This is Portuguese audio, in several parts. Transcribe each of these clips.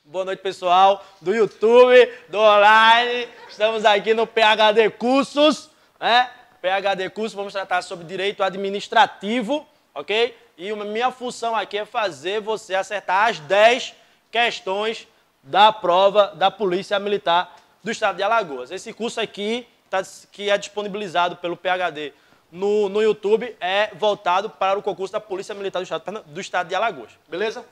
Boa noite, pessoal do YouTube, do online. Estamos aqui no PhD Cursos, né? PhD Cursos, vamos tratar sobre direito administrativo, ok? E a minha função aqui é fazer você acertar as 10 questões da prova da Polícia Militar do Estado de Alagoas. Esse curso aqui, que é disponibilizado pelo PhD no YouTube, é voltado para o concurso da Polícia Militar do Estado de Alagoas, beleza?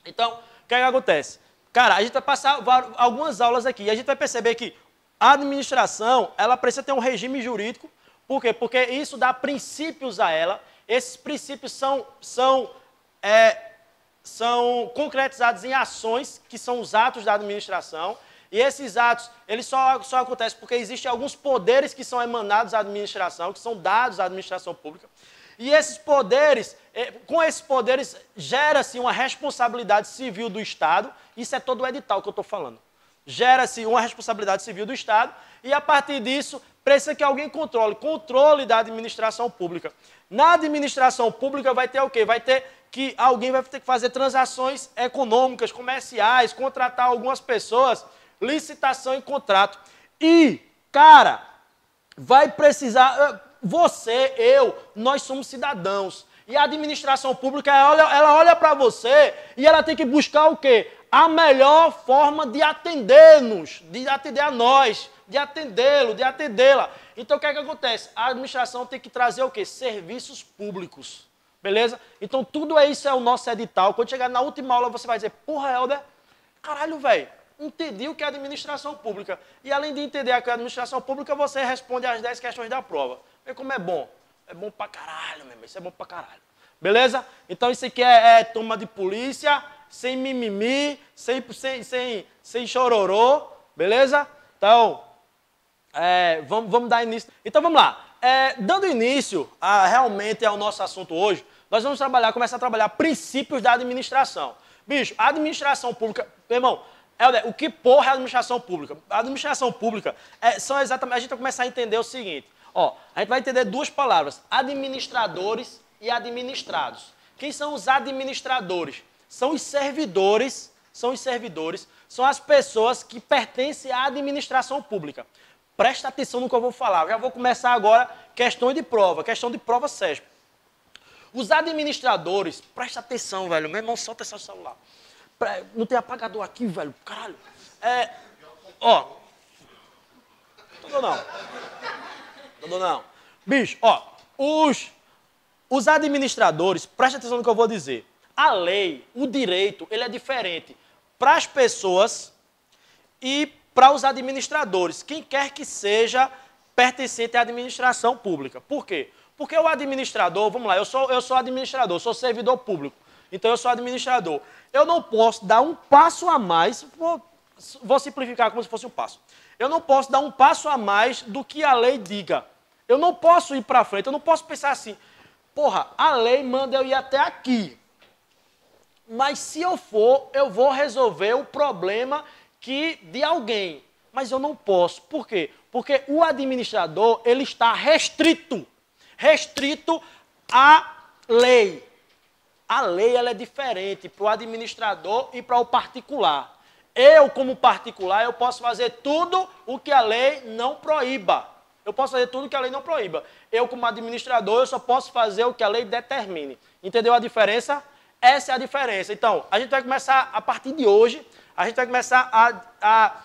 Então, o que é que acontece? Cara, a gente vai passar algumas aulas aqui e a gente vai perceber que a administração, ela precisa ter um regime jurídico. Por quê? Porque isso dá princípios a ela. Esses princípios são concretizados em ações, que são os atos da administração. E esses atos, eles só acontecem porque existem alguns poderes que são emanados à administração, que são dados à administração pública. E esses poderes, com esses poderes, gera-se uma responsabilidade civil do Estado. Isso é todo o edital que eu estou falando. Gera-se uma responsabilidade civil do Estado e, a partir disso, precisa que alguém controle da administração pública. Na administração pública vai ter o quê? Vai ter que alguém vai ter que fazer transações econômicas, comerciais, contratar algumas pessoas, licitação e contrato. E, cara, vai precisar... Você, nós somos cidadãos. E a administração pública, ela olha para você e ela tem que buscar o quê? A melhor forma de atender-nos, de atender a nós, de atendê-lo, de atendê-la. Então, o que é que acontece? A administração tem que trazer o quê? Serviços públicos. Beleza? Então, tudo isso é o nosso edital. Quando chegar na última aula, você vai dizer, porra, Helder, caralho, velho, entendi o que é administração pública. E além de entender o que é administração pública, você responde as 10 questões da prova. Vê como é bom. É bom pra caralho, meu irmão. Isso é bom pra caralho. Beleza? Então, isso aqui é turma de polícia, sem mimimi, sem chororô. Beleza? Então, vamos dar início. Então, vamos lá. Dando início realmente ao nosso assunto hoje, nós vamos começar a trabalhar princípios da administração. Bicho, a administração pública... Meu irmão, Helder, o que porra é a administração pública? A administração pública são exatamente... A gente vai começar a entender o seguinte. Ó, a gente vai entender duas palavras, administradores e administrados. Quem são os administradores? São os servidores, são as pessoas que pertencem à administração pública. Presta atenção no que eu vou falar. Eu já vou começar agora questão de prova CESP. Os administradores, presta atenção, velho. Meu irmão, solta esse celular. Não tem apagador aqui, velho. Caralho. Ó. Tudo não. Bicho, ó, os administradores, presta atenção no que eu vou dizer. A lei, o direito, ele é diferente para as pessoas e para os administradores. Quem quer que seja pertencente à administração pública. Por quê? Porque o administrador, vamos lá, eu sou administrador, sou servidor público. Então eu sou administrador. Eu não posso dar um passo a mais, vou simplificar como se fosse um passo. Eu não posso dar um passo a mais do que a lei diga. Eu não posso ir para frente, eu não posso pensar assim, porra, a lei manda eu ir até aqui. Mas se eu for, eu vou resolver o problema de alguém. Mas eu não posso. Por quê? Porque o administrador, ele está restrito à lei. A lei, ela é diferente para o administrador e para o particular. Eu, como particular, eu posso fazer tudo o que a lei não proíba. Eu, como administrador, eu só posso fazer o que a lei determine. Entendeu a diferença? Essa é a diferença. Então, a gente vai começar, a partir de hoje, a gente vai começar a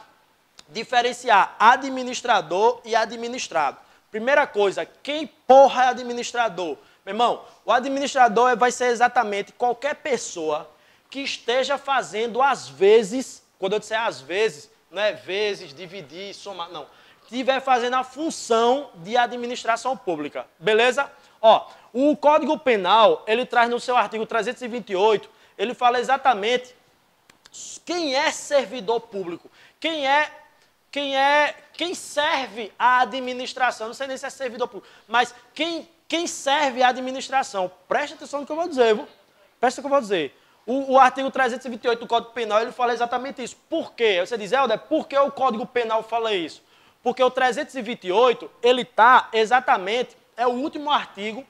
diferenciar administrador e administrado. Primeira coisa, quem porra é administrador? Meu irmão, o administrador vai ser exatamente qualquer pessoa que esteja fazendo às vezes, quando eu disser às vezes, não é vezes, dividir, somar, não. Estiver fazendo a função de administração pública. Beleza? Ó, o Código Penal, ele traz no seu artigo 328, ele fala exatamente quem é servidor público, quem serve à administração, não sei nem se é servidor público, mas quem serve à administração. Presta atenção no que eu vou dizer, viu? Presta atenção no que eu vou dizer. O artigo 328 do Código Penal, ele fala exatamente isso. Por quê? Você diz, Helder, por que o Código Penal fala isso? Porque o 328, ele está exatamente, é o último artigo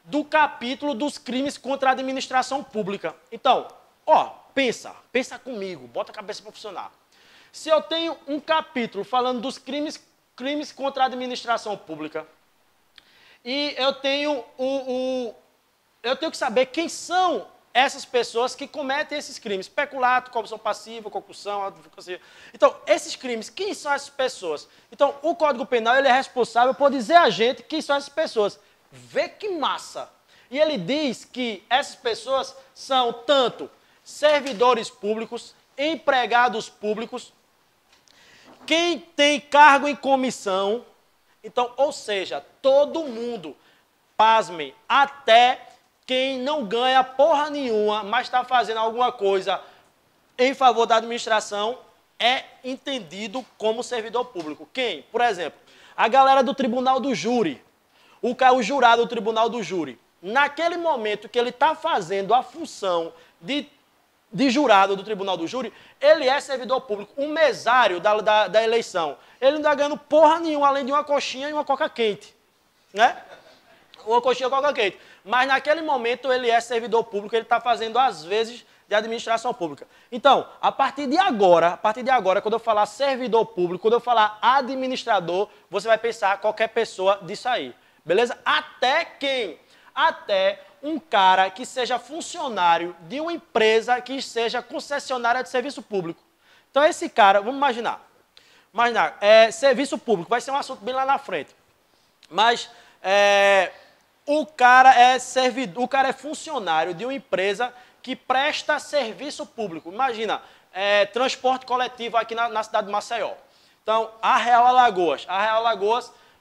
do capítulo dos crimes contra a administração pública. Então, ó, pensa comigo, bota a cabeça para funcionar. Se eu tenho um capítulo falando dos crimes contra a administração pública, e eu tenho que saber quem são essas pessoas que cometem esses crimes. Peculato, corrupção passiva, concussão, advocacia. Então, esses crimes, quem são essas pessoas? Então, o Código Penal ele é responsável por dizer a gente quem são essas pessoas. Vê que massa! E ele diz que essas pessoas são tanto servidores públicos, empregados públicos, quem tem cargo em comissão. Então, ou seja, todo mundo, pasmem, até quem não ganha porra nenhuma, mas está fazendo alguma coisa em favor da administração, é entendido como servidor público. Quem? Por exemplo, a galera do tribunal do júri, o jurado do tribunal do júri. Naquele momento que ele está fazendo a função de jurado do tribunal do júri, ele é servidor público. O mesário da eleição, ele não está ganhando porra nenhuma, além de uma coxinha e uma coca quente. Né? Uma coxinha e uma coca quente. Mas naquele momento ele é servidor público, ele está fazendo às vezes de administração pública. Então, a partir de agora, quando eu falar servidor público, quando eu falar administrador, você vai pensar qualquer pessoa disso aí. Beleza? Até quem? Até um cara que seja funcionário de uma empresa que seja concessionária de serviço público. Então, esse cara, vamos imaginar, serviço público, vai ser um assunto bem lá na frente. Mas o cara é funcionário de uma empresa que presta serviço público. Imagina, transporte coletivo aqui na cidade de Maceió. Então, a Real Alagoas,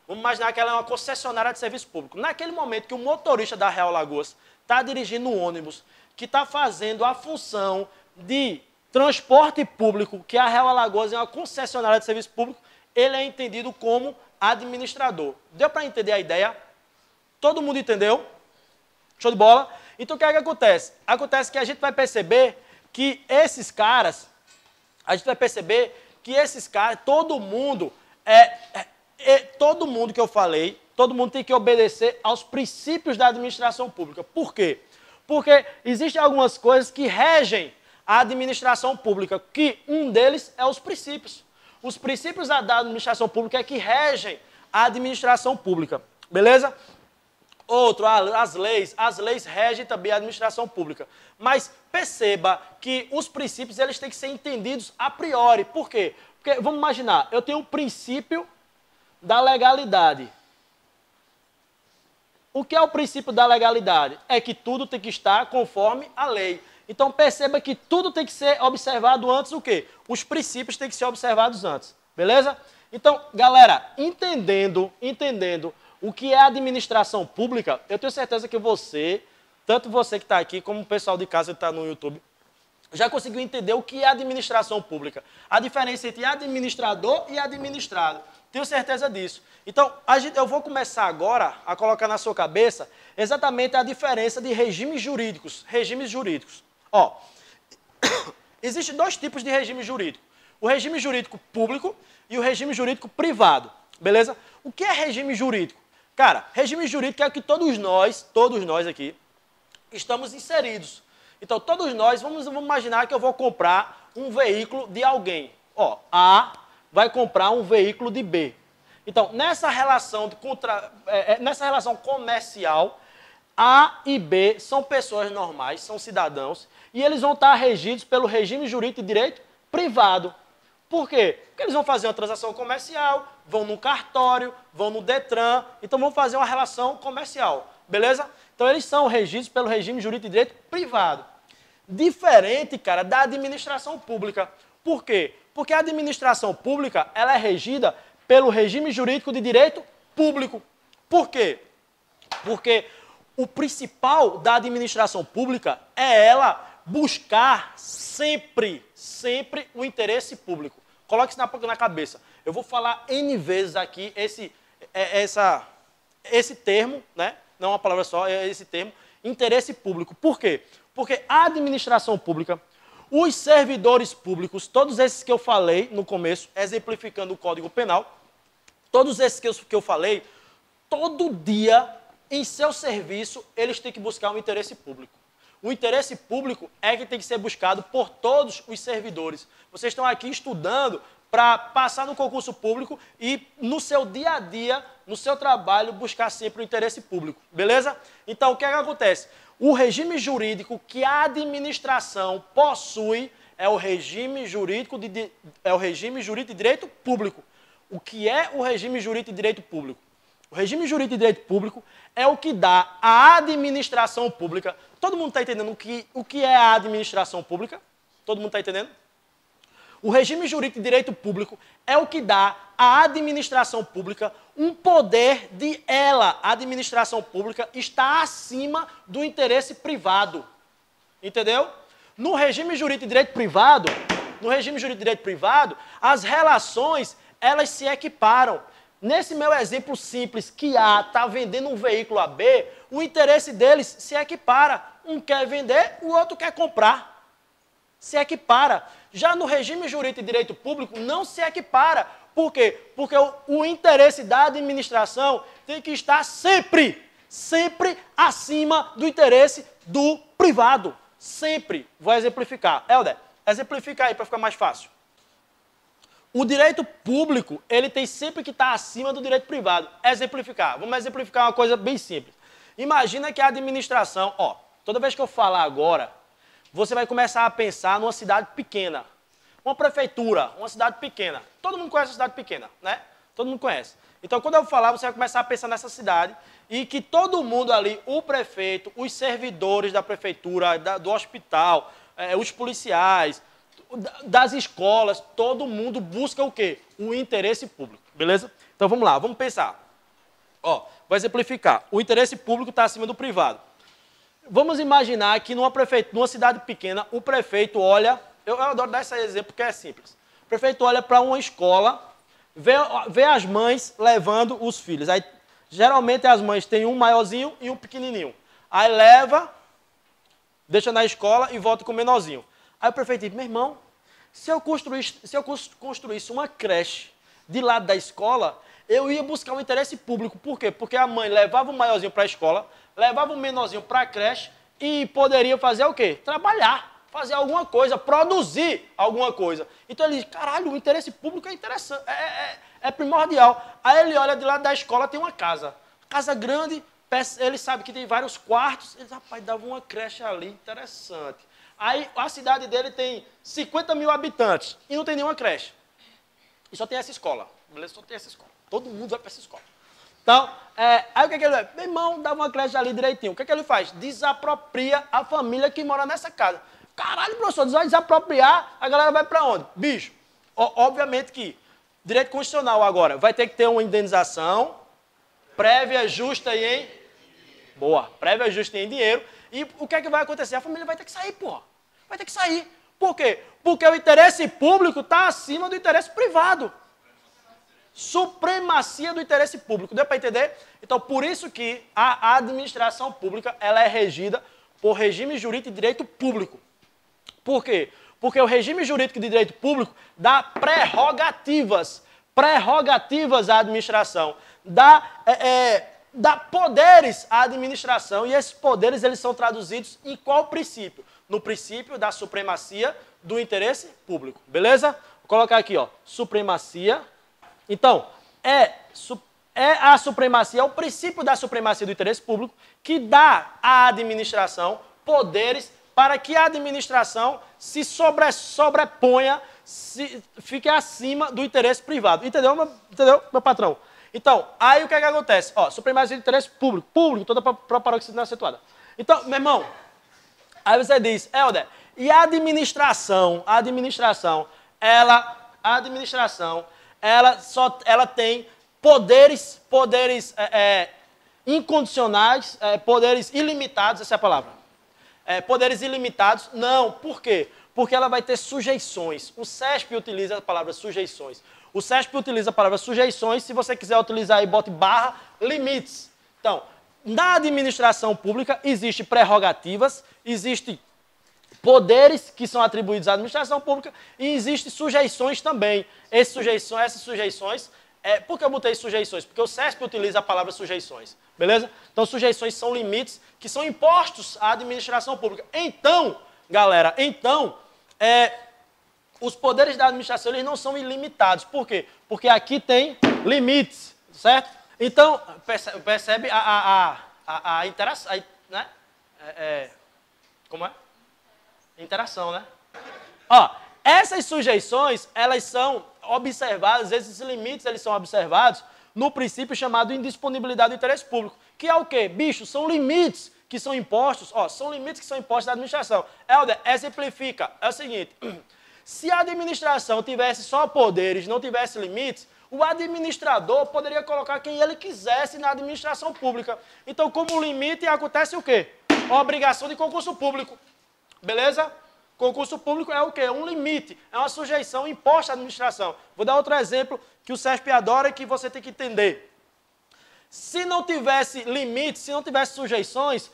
vamos imaginar que ela é uma concessionária de serviço público. Naquele momento que o motorista da Real Alagoas está dirigindo um ônibus que está fazendo a função de transporte público, que a Real Alagoas é uma concessionária de serviço público, ele é entendido como administrador. Deu para entender a ideia? Todo mundo entendeu? Show de bola? Então, o que é que acontece? Acontece que a gente vai perceber que esses caras, todo mundo que eu falei, todo mundo tem que obedecer aos princípios da administração pública. Por quê? Porque existem algumas coisas que regem a administração pública, que um deles é os princípios. Os princípios da administração pública é que regem a administração pública. Beleza? Outro, as leis regem também a administração pública. Mas perceba que os princípios eles têm que ser entendidos a priori. Por quê? Porque, vamos imaginar, eu tenho um princípio da legalidade. O que é o princípio da legalidade? É que tudo tem que estar conforme a lei. Então perceba que tudo tem que ser observado antes o quê? Os princípios têm que ser observados antes. Beleza? Então, galera, entendendo o que é administração pública, eu tenho certeza que você, tanto você que está aqui, como o pessoal de casa que está no YouTube, já conseguiu entender o que é administração pública. A diferença entre administrador e administrado. Tenho certeza disso. Então, eu vou começar agora a colocar na sua cabeça exatamente a diferença de regimes jurídicos. Regimes jurídicos. Ó, existem dois tipos de regime jurídico. O regime jurídico público e o regime jurídico privado. Beleza? O que é regime jurídico? Cara, regime jurídico é o que todos nós aqui, estamos inseridos. Então, todos nós, vamos imaginar que eu vou comprar um veículo de alguém. Ó, A vai comprar um veículo de B. Então, nessa relação comercial, A e B são pessoas normais, são cidadãos, e eles vão estar regidos pelo regime jurídico de direito privado. Por quê? Porque eles vão fazer uma transação comercial, vão no cartório, vão no Detran, então vão fazer uma relação comercial. Beleza? Então, eles são regidos pelo regime jurídico de direito privado. Diferente, cara, da administração pública. Por quê? Porque a administração pública ela é regida pelo regime jurídico de direito público. Por quê? Porque o principal da administração pública é ela buscar sempre o interesse público. Coloque isso na cabeça. Eu vou falar N vezes aqui esse termo, né? Não é uma palavra só, é esse termo, interesse público. Por quê? Porque a administração pública, os servidores públicos, todos esses que eu falei no começo, exemplificando o Código Penal, todos esses que eu falei, todo dia, em seu serviço, eles têm que buscar um interesse público. O interesse público é que tem que ser buscado por todos os servidores. Vocês estão aqui estudando para passar no concurso público e no seu dia a dia, no seu trabalho, buscar sempre o interesse público. Beleza? Então, o que é que acontece? O regime jurídico que a administração possui é o regime jurídico de direito público. O que é o regime jurídico de direito público? O regime jurídico de direito público é o que dá à administração pública. Todo mundo está entendendo o que é a administração pública? Todo mundo está entendendo? O regime jurídico de direito público é o que dá à administração pública um poder de ela, a administração pública, está acima do interesse privado. Entendeu? No regime jurídico de direito privado, as relações, elas se equiparam. Nesse meu exemplo simples, que A está vendendo um veículo a B, o interesse deles se equipara. Um quer vender, o outro quer comprar. Se equipara. Já no regime jurídico de direito público, não se equipara. Por quê? Porque o interesse da administração tem que estar sempre acima do interesse do privado. Sempre. Vou exemplificar. Helder, exemplifica aí para ficar mais fácil. O direito público, ele tem sempre que estar acima do direito privado. Exemplificar. Vamos exemplificar uma coisa bem simples. Imagina que a administração, toda vez que eu falar agora, você vai começar a pensar numa cidade pequena. Uma prefeitura, uma cidade pequena. Todo mundo conhece a cidade pequena, né? Todo mundo conhece. Então, quando eu falar, você vai começar a pensar nessa cidade e que todo mundo ali, o prefeito, os servidores da prefeitura, do hospital, os policiais, das escolas, todo mundo busca o quê? O interesse público, beleza? Então, vamos lá, vamos pensar. Vou exemplificar. O interesse público está acima do privado. Vamos imaginar que numa cidade pequena, o prefeito olha... Eu adoro dar esse exemplo porque é simples. O prefeito olha para uma escola, vê as mães levando os filhos. Aí, geralmente, as mães têm um maiorzinho e um pequenininho. Aí leva, deixa na escola e volta com o menorzinho. Aí o prefeito diz, meu irmão, se eu construísse uma creche de lado da escola, eu ia buscar um interesse público. Por quê? Porque a mãe levava o maiorzinho para a escola, levava o menorzinho para a creche e poderia fazer o quê? Trabalhar, fazer alguma coisa, produzir alguma coisa. Então ele diz, caralho, o interesse público é interessante, é primordial. Aí ele olha de lado da escola, tem uma casa grande, ele sabe que tem vários quartos, ele diz, rapaz, dava uma creche ali, interessante. Aí a cidade dele tem 50 mil habitantes e não tem nenhuma creche. E só tem essa escola. Beleza? Só tem essa escola. Todo mundo vai para essa escola. Então, aí o que ele faz? Meu irmão, dava uma creche ali direitinho. O que ele faz? Desapropria a família que mora nessa casa. Caralho, professor, vai desapropriar, a galera vai para onde? Bicho, obviamente que direito constitucional agora vai ter que ter uma indenização prévia, justa e em... Boa, prévia, justa e em dinheiro. E o que é que vai acontecer? A família vai ter que sair, porra. Vai ter que sair. Por quê? Porque o interesse público está acima do interesse privado. Supremacia do interesse público. Deu para entender? Então, por isso que a administração pública ela é regida por regime jurídico de direito público. Por quê? Porque o regime jurídico de direito público dá prerrogativas à administração, dá poderes à administração, e esses poderes eles são traduzidos em qual princípio? No princípio da supremacia do interesse público. Beleza? Vou colocar aqui, supremacia. Então, a supremacia, é o princípio da supremacia do interesse público que dá à administração poderes para que a administração se sobreponha, fique acima do interesse privado. Entendeu, meu patrão? Então, aí o que é que acontece? Supremacia do interesse público, toda para paroxismo acentuada. Então, meu irmão, aí você diz, Helder, e a administração, ela tem poderes incondicionais, poderes ilimitados, essa é a palavra. Poderes ilimitados, não. Por quê? Porque ela vai ter sujeições. O CESP utiliza a palavra sujeições. O CESP utiliza a palavra sujeições, se você quiser utilizar aí, bote barra, limites. Então, na administração pública, existem prerrogativas, existem poderes que são atribuídos à administração pública e existem sujeições também. Essas sujeições, Por que eu botei sujeições? Porque o CESP utiliza a palavra sujeições, beleza? Então, sujeições são limites que são impostos à administração pública. Então, galera, os poderes da administração eles não são ilimitados. Por quê? Porque aqui tem limites, certo? Então, percebe a interação, né? Como é? Interação, né? Ó, essas sujeições, elas são observadas, esses limites, eles são observados no princípio chamado indisponibilidade do interesse público. Que é o quê? Bicho, são limites que são impostos, são limites que são impostos da administração. Helder, exemplifica, é o seguinte, se a administração tivesse só poderes, não tivesse limites, o administrador poderia colocar quem ele quisesse na administração pública. Então, como limite, acontece o quê? A obrigação de concurso público. Beleza? Concurso público é o quê? Um limite, é uma sujeição imposta à administração. Vou dar outro exemplo que o CESP adora e que você tem que entender. Se não tivesse limites, se não tivesse sujeições,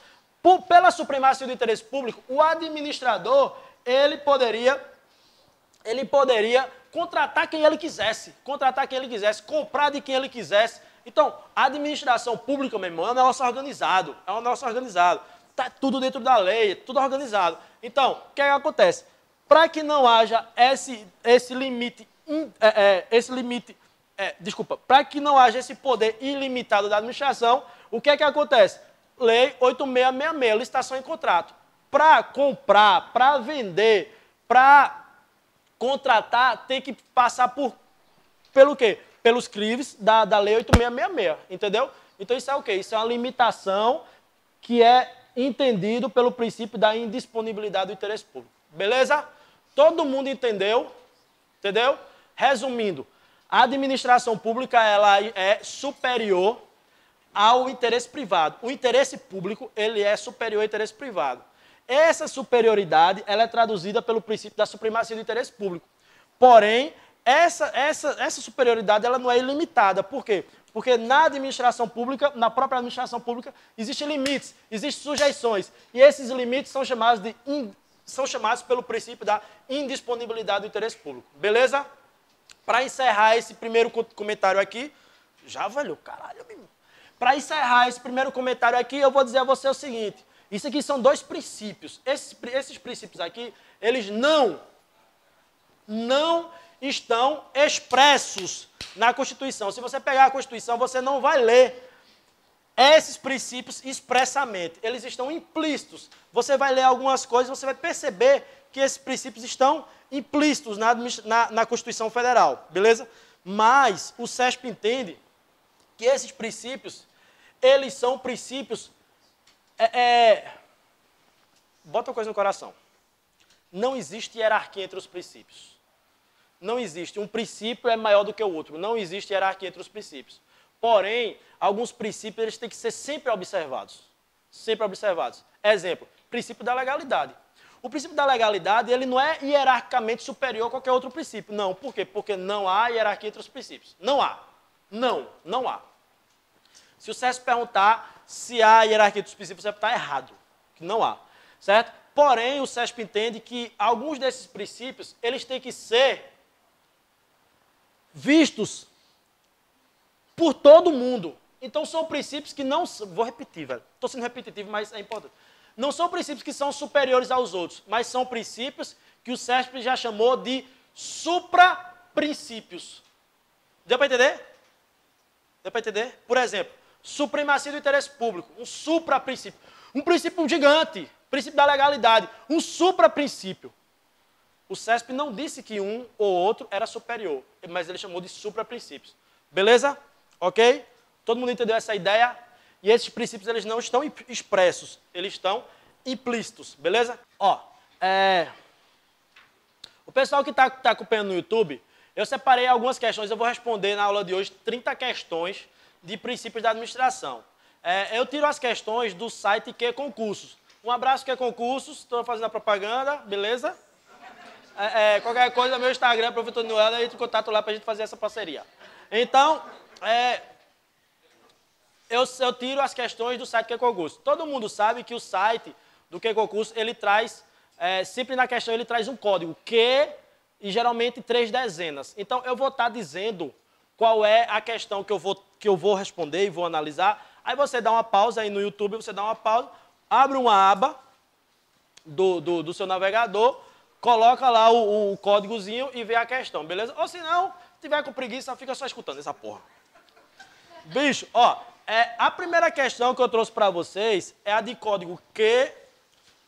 pela supremacia do interesse público, o administrador, ele poderia contratar quem ele quisesse, comprar de quem ele quisesse. Então, a administração pública, meu irmão, é um negócio organizado, Está tudo dentro da lei, tudo organizado. Então, o que acontece? Para que não haja esse limite, para que não haja esse poder ilimitado da administração, o que acontece? Lei 8666, licitação em contrato. Para comprar, para vender, para contratar, tem que passar pelo quê? Pelos crimes da Lei 8666, entendeu? Então, isso é o quê? Isso é uma limitação que é entendido pelo princípio da indisponibilidade do interesse público. Beleza? Todo mundo entendeu? Entendeu? Resumindo, a administração pública ela é superior ao interesse privado. O interesse público ele é superior ao interesse privado. Essa superioridade ela é traduzida pelo princípio da supremacia do interesse público. Porém, essa superioridade ela não é ilimitada. Por quê? Porque na administração pública, na própria administração pública, existem limites, existem sujeições. E esses limites são chamados pelo princípio da indisponibilidade do interesse público. Beleza? Para encerrar esse primeiro comentário aqui, já valeu, caralho, meu irmão. Para encerrar esse primeiro comentário aqui, eu vou dizer a você o seguinte. Isso aqui são dois princípios. Esses princípios aqui, eles não estão expressos na Constituição. Se você pegar a Constituição, você não vai ler esses princípios expressamente. Eles estão implícitos. Você vai ler algumas coisas, você vai perceber que esses princípios estão implícitos na Constituição Federal. Beleza? Mas o CESP entende que esses princípios, eles são princípios... Bota uma coisa no coração. Não existe hierarquia entre os princípios. Não existe. Um princípio é maior do que o outro. Não existe hierarquia entre os princípios. Porém, alguns princípios eles têm que ser sempre observados. Sempre observados. Exemplo, princípio da legalidade. O princípio da legalidade ele não é hierarquicamente superior a qualquer outro princípio. Não. Por quê? Porque não há hierarquia entre os princípios. Não há. Não há. Se o CESP perguntar se há hierarquia entre os princípios, você está errado. Que não há. Certo? Porém, o CESP entende que alguns desses princípios eles têm que ser vistos por todo mundo. Então, são princípios que não... Vou repetir, velho. Estou sendo repetitivo, mas é importante. Não são princípios que são superiores aos outros, mas são princípios que o CESP já chamou de supraprincípios. Deu para entender? Deu para entender? Por exemplo, supremacia do interesse público, um supraprincípio. Um princípio gigante, princípio da legalidade, um supraprincípio. O CESP não disse que um ou outro era superior, mas ele chamou de supraprincípios. Beleza? Ok? Todo mundo entendeu essa ideia? E esses princípios eles não estão expressos, eles estão implícitos. Beleza? Ó, o pessoal que está acompanhando no YouTube, eu separei algumas questões, eu vou responder na aula de hoje 30 questões de princípios da administração. Eu tiro as questões do site Que Concursos. Um abraço, Que Concursos, estou fazendo a propaganda, beleza? Qualquer coisa, meu Instagram, Professor Noel, entre em contato lá para a gente fazer essa parceria. Então, eu tiro as questões do site Que Concursos. Todo mundo sabe que o site do Que Concursos, ele traz, sempre na questão ele traz um código, que e geralmente 3 dezenas. Então, eu vou estar dizendo qual é a questão que eu vou responder e vou analisar. Aí você dá uma pausa aí no YouTube, você dá uma pausa, abre uma aba do seu navegador, coloca lá o códigozinho e vê a questão, beleza? Ou se não, se tiver com preguiça, fica só escutando essa porra. Bicho, ó, a primeira questão que eu trouxe para vocês é a de código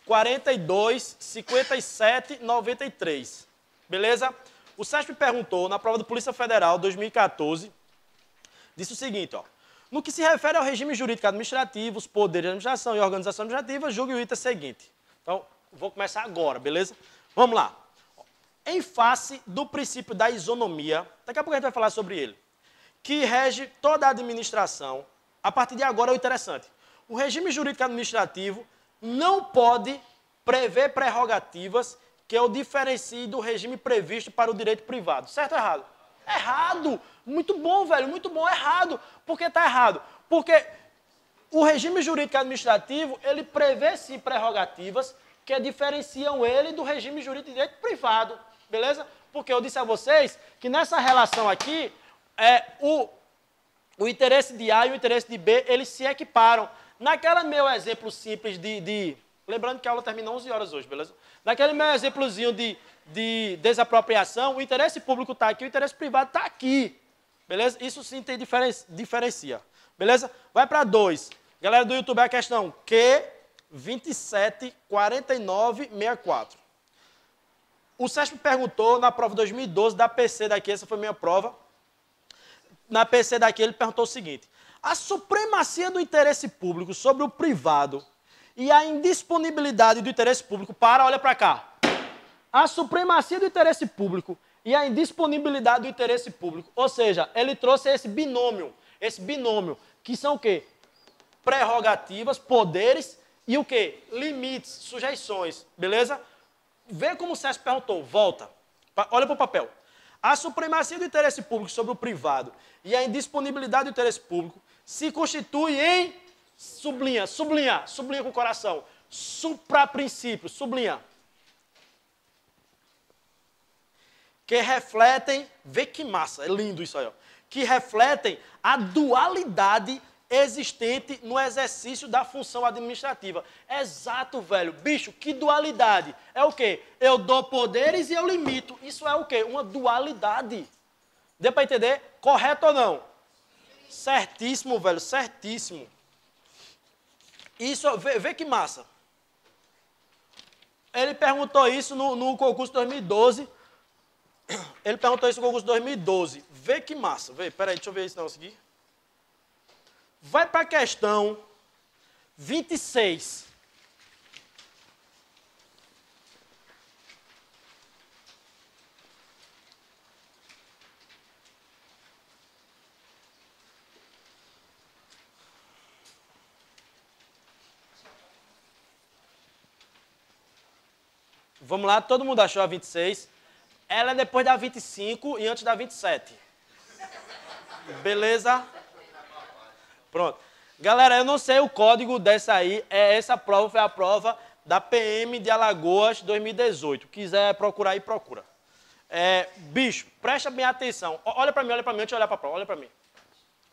Q425793, beleza? O SESP me perguntou, na prova do Polícia Federal 2014, disse o seguinte, ó. No que se refere ao regime jurídico administrativo, os poderes de administração e organização administrativa, julgue o item seguinte. Então, vou começar agora, beleza? Vamos lá. Em face do princípio da isonomia, daqui a pouco a gente vai falar sobre ele, que rege toda a administração, a partir de agora é o interessante. O regime jurídico administrativo não pode prever prerrogativas que o diferencie do regime previsto para o direito privado. Certo ou errado? Errado! Muito bom, velho, muito bom. Errado. Por que está errado? Porque o regime jurídico administrativo, ele prevê sim prerrogativas que diferenciam ele do regime jurídico de direito privado. Beleza? Porque eu disse a vocês que nessa relação aqui, o interesse de A e o interesse de B, eles se equiparam. Naquele meu exemplo simples lembrando que a aula termina 11 horas hoje, beleza? Naquele meu exemplozinho de desapropriação, o interesse público está aqui, o interesse privado está aqui. Beleza? Isso sim tem diferencia. Beleza? Vai para 2. Galera do YouTube, a questão Q274964. O SESP perguntou na prova 2012 da PC daqui, essa foi a minha prova. Na PC daqui ele perguntou o seguinte. A supremacia do interesse público sobre o privado e a indisponibilidade do interesse público olha para cá. A supremacia do interesse público e a indisponibilidade do interesse público. Ou seja, ele trouxe esse binômio, que são o quê? Prerrogativas, poderes e o quê? Limites, sujeições, beleza? Vê como o SESP perguntou, volta, olha para o papel. A supremacia do interesse público sobre o privado e a indisponibilidade do interesse público se constitui em, sublinha com o coração, supraprincípios, sublinha. Que refletem, vê que massa, é lindo isso aí, ó, que refletem a dualidade existente no exercício da função administrativa. Exato, velho. Bicho, que dualidade? É o quê? Eu dou poderes e eu limito. Isso é o quê? Uma dualidade. Deu para entender? Correto ou não? Certíssimo, velho, certíssimo. Isso, vê que massa. Ele perguntou isso no concurso 2012. Ele perguntou isso no concurso 2012. Vê que massa. Vê, peraí, deixa eu ver esse negócio aqui. Vai para a questão 26. Vamos lá, todo mundo achou a 26. Ela é depois da 25 e antes da 27. Beleza? Pronto. Galera, eu não sei o código dessa aí. Essa prova foi a prova da PM de Alagoas 2018. Quiser procurar aí, procura. Bicho, presta bem atenção. Olha para mim, antes de olhar para a prova. Olha para mim.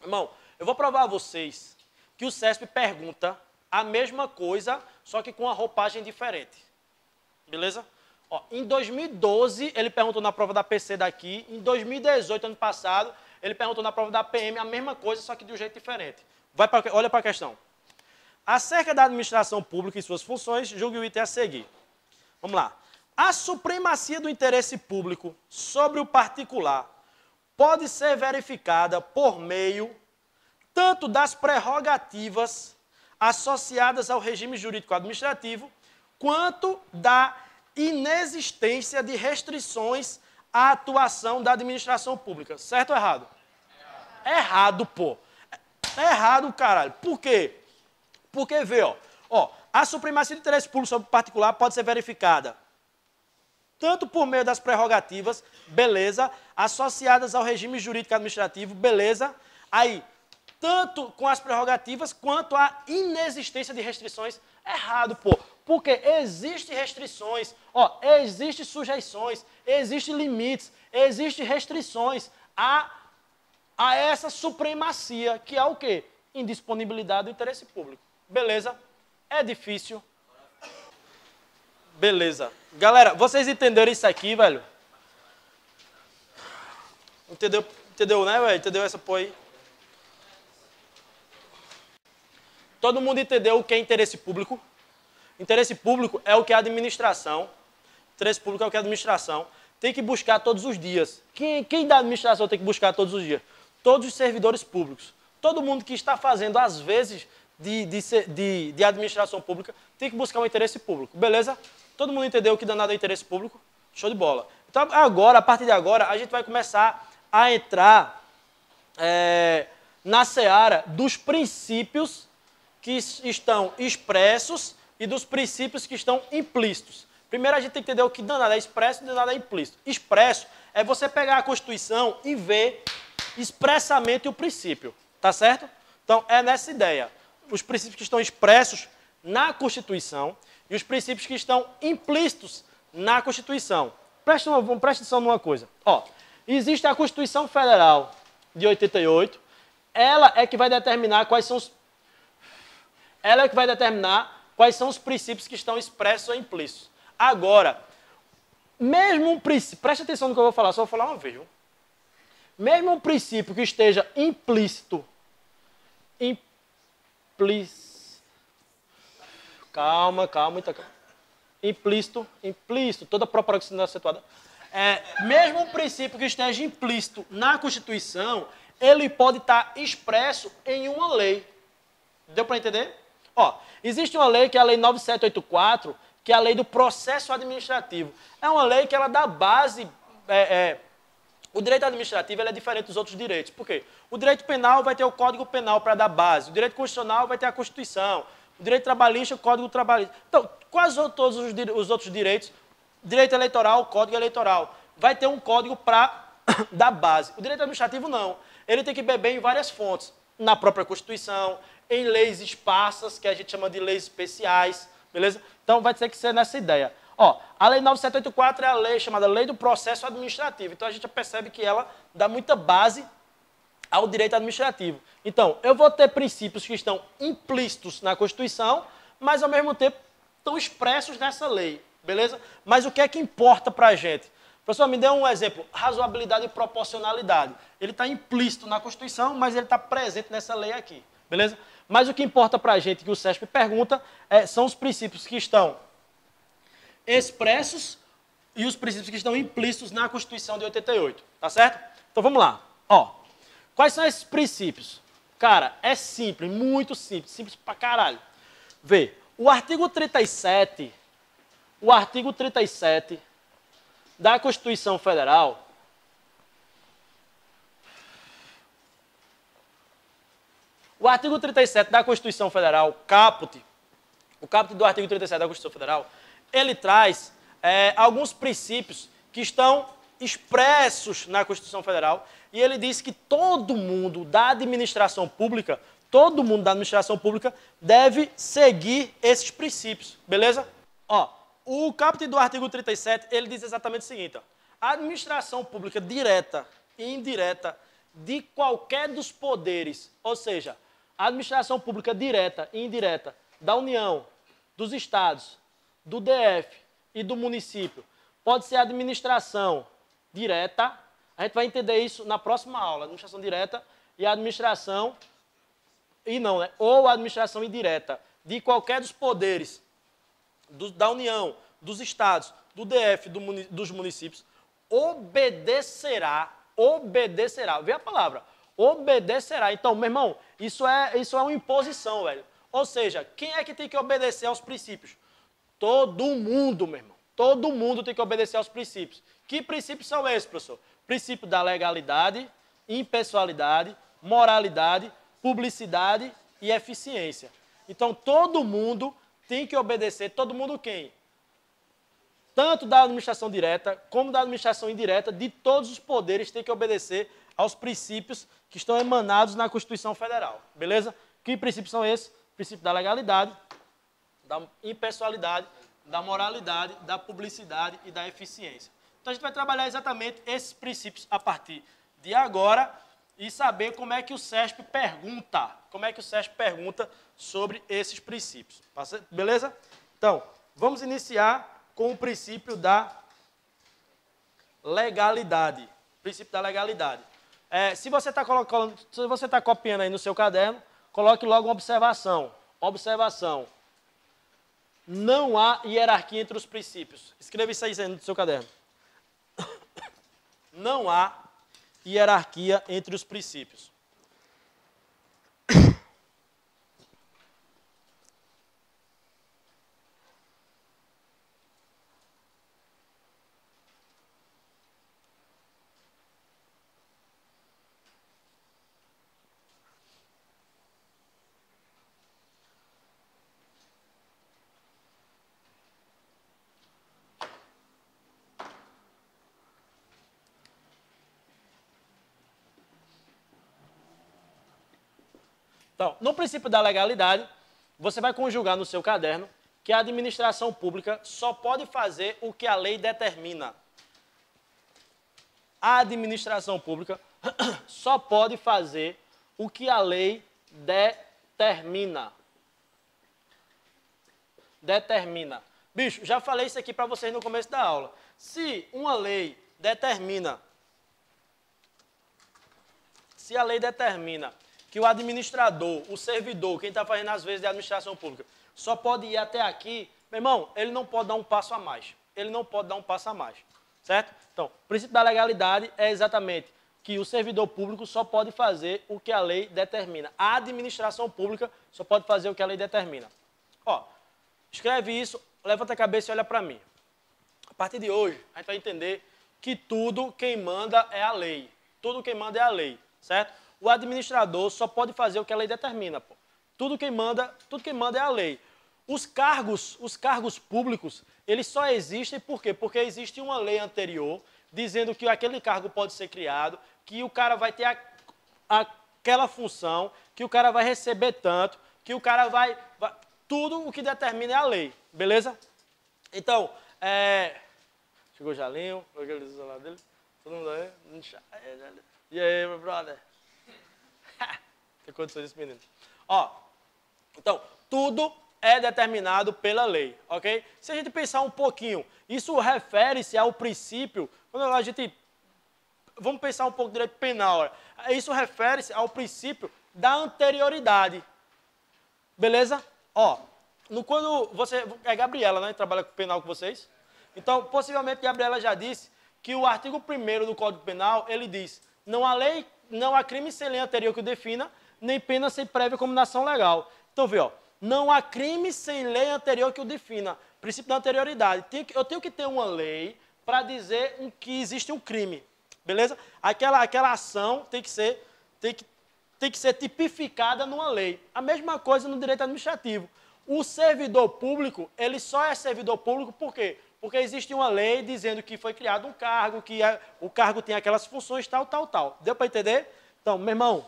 Irmão, eu vou provar a vocês que o SESP pergunta a mesma coisa, só que com uma roupagem diferente. Beleza? Ó, em 2012, ele perguntou na prova da PC daqui. Em 2018, ano passado, ele perguntou na prova da PM a mesma coisa, só que de um jeito diferente. Olha para a questão. Acerca da administração pública e suas funções, julgue o item a seguir. Vamos lá. A supremacia do interesse público sobre o particular pode ser verificada por meio tanto das prerrogativas associadas ao regime jurídico administrativo, quanto da inexistência de restrições à atuação da administração pública. Certo ou errado? Errado, pô. É errado, caralho. Por quê? Porque, vê, ó, a supremacia do interesse público sobre o particular pode ser verificada tanto por meio das prerrogativas, beleza, associadas ao regime jurídico administrativo, beleza, aí, tanto com as prerrogativas quanto a inexistência de restrições. Errado, pô. Porque existem restrições, existem sujeições, existem limites, existem restrições a essa supremacia, que é o quê? Indisponibilidade do interesse público. Beleza? É difícil. Beleza. Galera, vocês entenderam isso aqui, velho? Entendeu, né, velho? Entendeu essa porra aí? Todo mundo entendeu o que é interesse público? Interesse público é o que a administração, interesse público é o que a administração tem que buscar todos os dias. Quem da administração tem que buscar todos os dias? Todos os servidores públicos. Todo mundo que está fazendo, às vezes, de administração pública, tem que buscar um interesse público. Beleza? Todo mundo entendeu o que danado é interesse público? Show de bola. Então, agora, a partir de agora, a gente vai começar a entrar na seara dos princípios que estão expressos e dos princípios que estão implícitos. Primeiro a gente tem que entender o que danado é expresso e danado é implícito. Expresso é você pegar a Constituição e ver expressamente o princípio, tá certo? Então é nessa ideia. Os princípios que estão expressos na Constituição e os princípios que estão implícitos na Constituição. Preste atenção numa coisa. Ó, existe a Constituição Federal de 88, ela é que vai determinar quais são os princípios que estão expressos ou implícitos. Agora, mesmo um princípio, preste atenção no que eu vou falar, só vou falar uma vez, viu? Mesmo um princípio que esteja implícito, calma, muita calma. Implícito, toda proporção acentuada. Mesmo um princípio que esteja implícito na Constituição, ele pode estar expresso em uma lei. Deu para entender? Ó, existe uma lei que é a Lei 9784, que é a lei do processo administrativo. É uma lei que ela dá base... o direito administrativo ele é diferente dos outros direitos. Por quê? O direito penal vai ter o Código Penal para dar base. O direito constitucional vai ter a Constituição. O direito trabalhista, o Código Trabalhista. Então, quase todos os outros direitos, direito eleitoral, Código Eleitoral, vai ter um código para dar base. O direito administrativo não. Ele tem que beber em várias fontes. Na própria Constituição, em leis esparsas, que a gente chama de leis especiais, beleza? Então, vai ter que ser nessa ideia. Ó, a Lei 9784 é a lei chamada Lei do Processo Administrativo. Então, a gente já percebe que ela dá muita base ao direito administrativo. Então, eu vou ter princípios que estão implícitos na Constituição, mas, ao mesmo tempo, estão expressos nessa lei, beleza? Mas o que é que importa para a gente? Professor, me dê um exemplo. Razoabilidade e proporcionalidade. Ele está implícito na Constituição, mas ele está presente nessa lei aqui, beleza? Mas o que importa para a gente, que o SESP pergunta, são os princípios que estão expressos e os princípios que estão implícitos na Constituição de 88, tá certo? Então vamos lá. Ó, quais são esses princípios? Cara, é simples, muito simples, simples pra caralho. Vê, o artigo 37 da Constituição Federal, o artigo 37 da Constituição Federal, o caput do artigo 37 da Constituição Federal, ele traz alguns princípios que estão expressos na Constituição Federal e ele diz que todo mundo da administração pública deve seguir esses princípios, beleza? Ó, o caput do artigo 37, ele diz exatamente o seguinte, ó, a administração pública direta e indireta de qualquer dos poderes, ou seja, a administração pública direta e indireta da União, dos estados, do DF e do município, pode ser a administração direta, a gente vai entender isso na próxima aula, administração direta e a administração, ou a administração indireta de qualquer dos poderes da União, dos estados, do DF, dos municípios, obedecerá, vê a palavra, obedecerá. Então, meu irmão, isso é uma imposição, velho. Ou seja, quem é que tem que obedecer aos princípios? Todo mundo, meu irmão. Todo mundo tem que obedecer aos princípios. Que princípios são esses, professor? Princípio da legalidade, impessoalidade, moralidade, publicidade e eficiência. Então, todo mundo tem que obedecer, todo mundo quem? Tanto da administração direta como da administração indireta, de todos os poderes tem que obedecer aos princípios que estão emanados na Constituição Federal. Beleza? Que princípios são esses? Princípio da legalidade, da impessoalidade, da moralidade, da publicidade e da eficiência. Então, a gente vai trabalhar exatamente esses princípios a partir de agora e saber como é que o CESP pergunta. Como é que o CESP pergunta sobre esses princípios. Beleza? Então, vamos iniciar com o princípio da legalidade. Princípio da legalidade. Se você está copiando aí no seu caderno, coloque logo uma observação. Observação. Não há hierarquia entre os princípios. Escreva isso aí no seu caderno. Não há hierarquia entre os princípios. Então, no princípio da legalidade, você vai conjugar no seu caderno que a administração pública só pode fazer o que a lei determina. A administração pública só pode fazer o que a lei determina. Determina. Bicho, já falei isso aqui para vocês no começo da aula. Se uma lei determina, que o administrador, o servidor, quem está fazendo as vezes de administração pública, só pode ir até aqui, meu irmão, ele não pode dar um passo a mais. Ele não pode dar um passo a mais. Certo? Então, o princípio da legalidade é exatamente que o servidor público só pode fazer o que a lei determina. A administração pública só pode fazer o que a lei determina. Ó, escreve isso, levanta a cabeça e olha para mim. A partir de hoje, a gente vai entender que tudo quem manda é a lei. Tudo quem manda é a lei. Certo? O administrador só pode fazer o que a lei determina. Pô. Tudo quem manda é a lei. Os cargos públicos, eles só existem por quê? Porque existe uma lei anterior dizendo que aquele cargo pode ser criado, que o cara vai ter aquela função, que o cara vai receber tanto, que o cara vai... Tudo o que determina é a lei. Beleza? Então, chegou o Jalinho, aquele do lado dele. Todo mundo aí? E aí, meu brother? Tem condições desse menino. Ó, então, tudo é determinado pela lei, ok? Se a gente pensar um pouquinho, isso refere-se ao princípio, quando a gente... Vamos pensar um pouco de direito penal. Isso refere-se ao princípio da anterioridade. Beleza? Ó, quando você... É Gabriela, né? Trabalha com penal com vocês. Então, possivelmente, Gabriela já disse que o artigo 1º do Código Penal, ele diz: não há crime sem lei anterior que o defina, nem pena sem prévia combinação legal. Então, vê, ó, não há crime sem lei anterior que o defina. Princípio da anterioridade. Eu tenho que ter uma lei para dizer que existe um crime. Beleza? Aquela ação tem que ser tipificada numa lei. A mesma coisa no direito administrativo. O servidor público, ele só é servidor público por quê? Porque existe uma lei dizendo que foi criado um cargo, que o cargo tem aquelas funções, tal. Deu para entender? Então, meu irmão,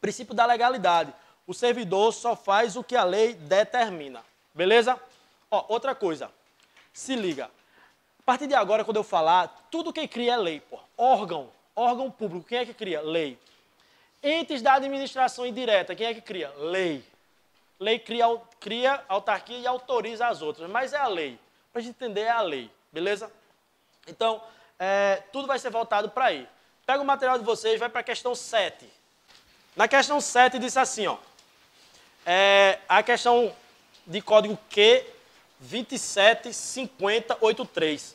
princípio da legalidade. O servidor só faz o que a lei determina. Beleza? Ó, outra coisa. Se liga. A partir de agora, quando eu falar, tudo que cria é lei, pô. Órgão público, quem é que cria? Lei. Entes da administração indireta, quem é que cria? Lei. Lei cria autarquia e autoriza as outras, mas é a lei. Para a gente entender, é a lei, beleza? Então, tudo vai ser voltado para aí. Pega o material de vocês, vai para a questão 7. Na questão 7 diz assim, ó. A questão de código Q 275083.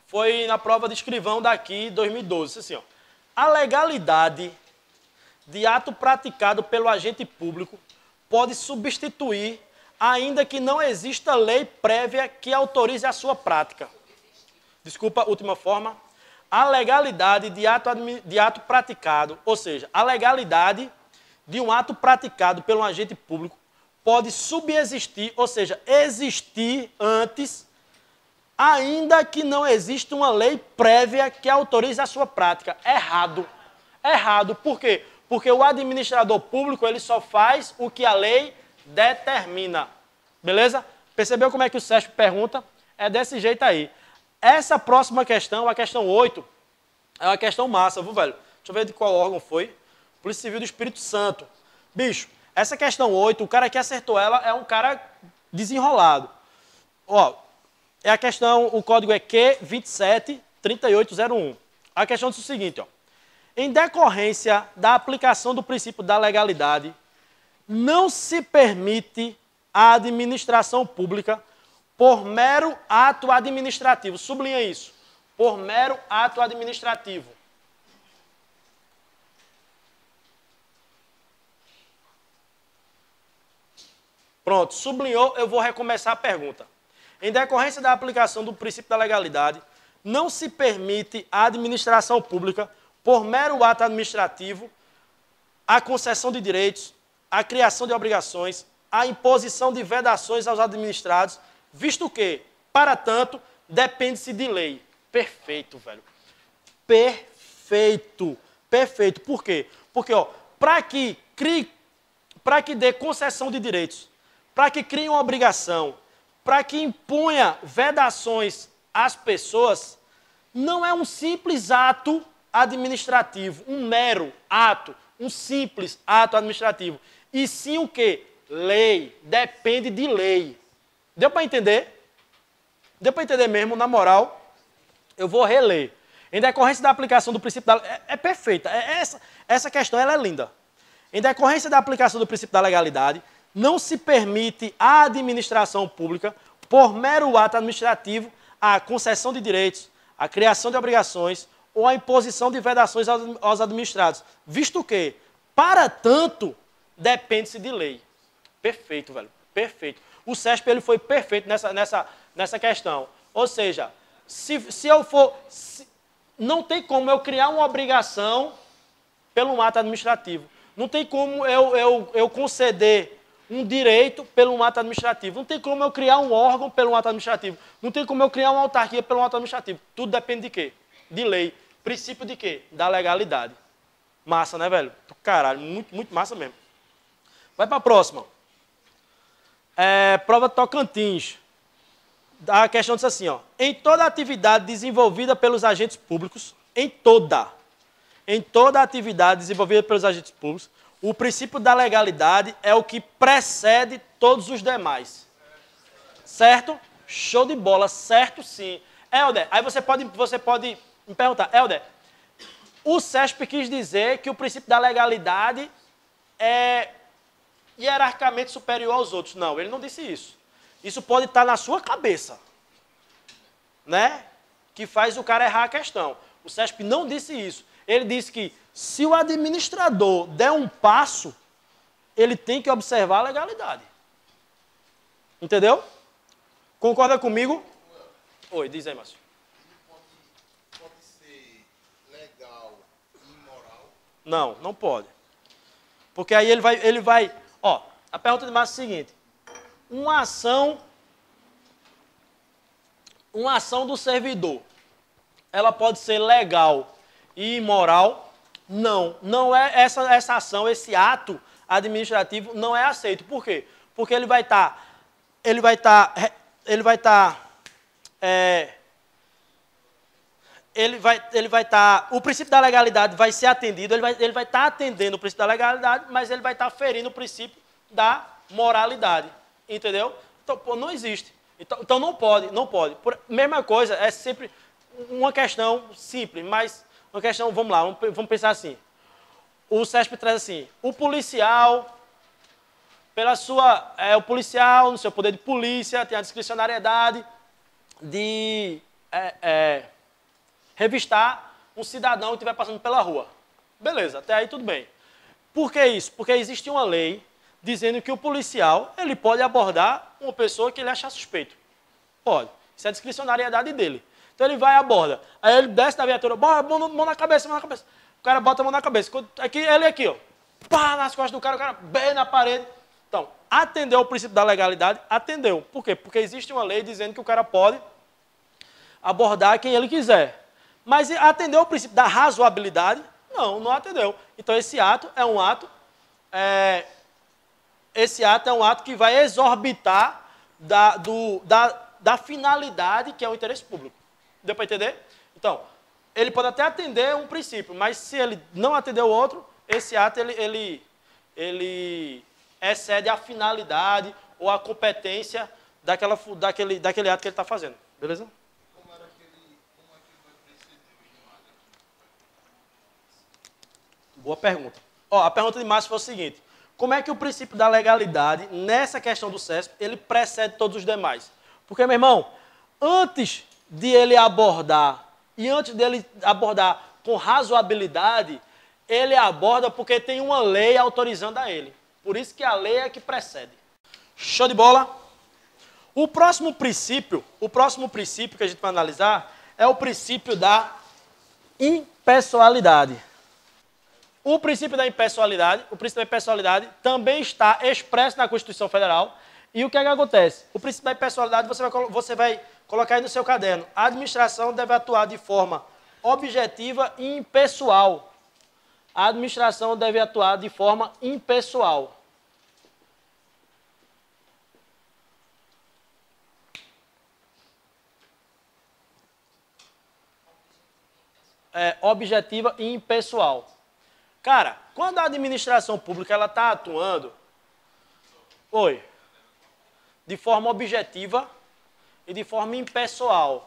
Foi na prova de escrivão daqui, 2012. Diz assim, ó. A legalidade de ato praticado pelo agente público pode substituir, ainda que não exista lei prévia que autorize a sua prática. Desculpa, última forma. A legalidade de ato praticado, ou seja, a legalidade de um ato praticado pelo agente público pode subexistir, ou seja, existir antes, ainda que não exista uma lei prévia que autorize a sua prática. Errado. Errado. Por quê? Porque o administrador público, ele só faz o que a lei determina. Beleza? Percebeu como é que o CESP pergunta? É desse jeito aí. Essa próxima questão, a questão 8, é uma questão massa, viu, velho? Deixa Deixa eu ver de qual órgão foi. Polícia Civil do Espírito Santo. Bicho, essa questão 8, o cara que acertou ela é um cara desenrolado. Ó, é a questão, o código é Q273801. A questão diz o seguinte, ó. Em decorrência da aplicação do princípio da legalidade, não se permite a administração pública por mero ato administrativo. Sublinha isso. Por mero ato administrativo. Pronto, sublinhou, eu vou recomeçar a pergunta. Em decorrência da aplicação do princípio da legalidade, não se permite a administração pública, por mero ato administrativo, a concessão de direitos, a criação de obrigações, a imposição de vedações aos administrados, visto que, para tanto, depende-se de lei. Perfeito, velho. Perfeito. Perfeito. Por quê? Porque, ó, para que dê concessão de direitos, para que crie uma obrigação, para que imponha vedações às pessoas, não é um simples ato administrativo, um mero ato, um simples ato administrativo. E sim o quê? Lei. Depende de lei. Deu para entender? Deu para entender mesmo, na moral? Eu vou reler. Em decorrência da aplicação do princípio da... É perfeita. Essa questão ela é linda. Em decorrência da aplicação do princípio da legalidade, não se permite à administração pública, por mero ato administrativo, a concessão de direitos, a criação de obrigações ou a imposição de vedações aos administrados, visto que, para tanto, depende-se de lei. Perfeito, velho. Perfeito. O CESP ele foi perfeito nessa questão. Ou seja, se eu for... não tem como eu criar uma obrigação pelo ato administrativo. Não tem como eu conceder um direito pelo ato administrativo. Não tem como eu criar um órgão pelo ato administrativo. Não tem como eu criar uma autarquia pelo ato administrativo. Tudo depende de quê? De lei. Princípio de quê? Da legalidade. Massa, né, velho? Caralho, muito, muito massa mesmo. Vai para a próxima. Prova Tocantins. A questão diz assim, ó. Em toda atividade desenvolvida pelos agentes públicos, em toda atividade desenvolvida pelos agentes públicos, o princípio da legalidade é o que precede todos os demais. Certo? Show de bola, certo sim. Helder, aí você pode me perguntar, Helder, o CESP quis dizer que o princípio da legalidade é hierarquicamente superior aos outros. Não, ele não disse isso. Isso pode estar na sua cabeça, né? Que faz o cara errar a questão. O CESP não disse isso. Ele disse que se o administrador der um passo, ele tem que observar a legalidade. Entendeu? Concorda comigo? Oi, diz aí, Márcio. Pode ser legal e imoral? Não, não pode. Porque aí ele vai... Ó, a pergunta de Márcio é a seguinte. Uma ação do servidor, ela pode ser legal e imoral? Não. Não é essa ação, esse ato administrativo não é aceito. Por quê? Porque ele vai estar o princípio da legalidade vai ser atendido, ele vai estar atendendo o princípio da legalidade, mas ele vai estar ferindo o princípio da moralidade. Entendeu? Então, pô, não existe. Então não pode. Mesma coisa, é sempre uma questão simples, mas uma questão, vamos lá, vamos pensar assim. O CESP traz assim, o policial, o policial, no seu poder de polícia, tem a discricionariedade de revistar um cidadão que estiver passando pela rua. Beleza, até aí tudo bem. Por que isso? Porque existe uma lei dizendo que o policial ele pode abordar uma pessoa que ele achar suspeito. Pode. Isso é a discricionariedade dele. Então ele vai e aborda. Aí ele desce da viatura, mão na cabeça, mão na cabeça. O cara bota a mão na cabeça. Ele aqui, ó. Pá, nas costas do cara, o cara bem na parede. Então, atendeu o princípio da legalidade? Atendeu. Por quê? Porque existe uma lei dizendo que o cara pode abordar quem ele quiser. Mas atendeu o princípio da razoabilidade? Não, não atendeu. Então esse ato é um ato... Esse ato é um ato que vai exorbitar da finalidade que é o interesse público. Deu para entender? Então, ele pode até atender um princípio, mas se ele não atender o outro, esse ato ele excede a finalidade ou a competência daquele ato que ele está fazendo. Beleza? Como é que vai preceder o imado aqui? Boa pergunta. Ó, a pergunta de Márcio foi o seguinte: como é que o princípio da legalidade, nessa questão do CESP, ele precede todos os demais? Porque, meu irmão, antes de ele abordar, e antes dele abordar com razoabilidade, ele aborda porque tem uma lei autorizando a ele. Por isso que a lei é que precede. Show de bola? O próximo princípio que a gente vai analisar é o princípio da impessoalidade. O princípio da impessoalidade também está expresso na Constituição Federal. E o que é que acontece? O princípio da impessoalidade você vai colocar aí no seu caderno. A administração deve atuar de forma objetiva e impessoal. A administração deve atuar de forma impessoal. Objetiva e impessoal. Cara, quando a administração pública está atuando, de forma objetiva e de forma impessoal.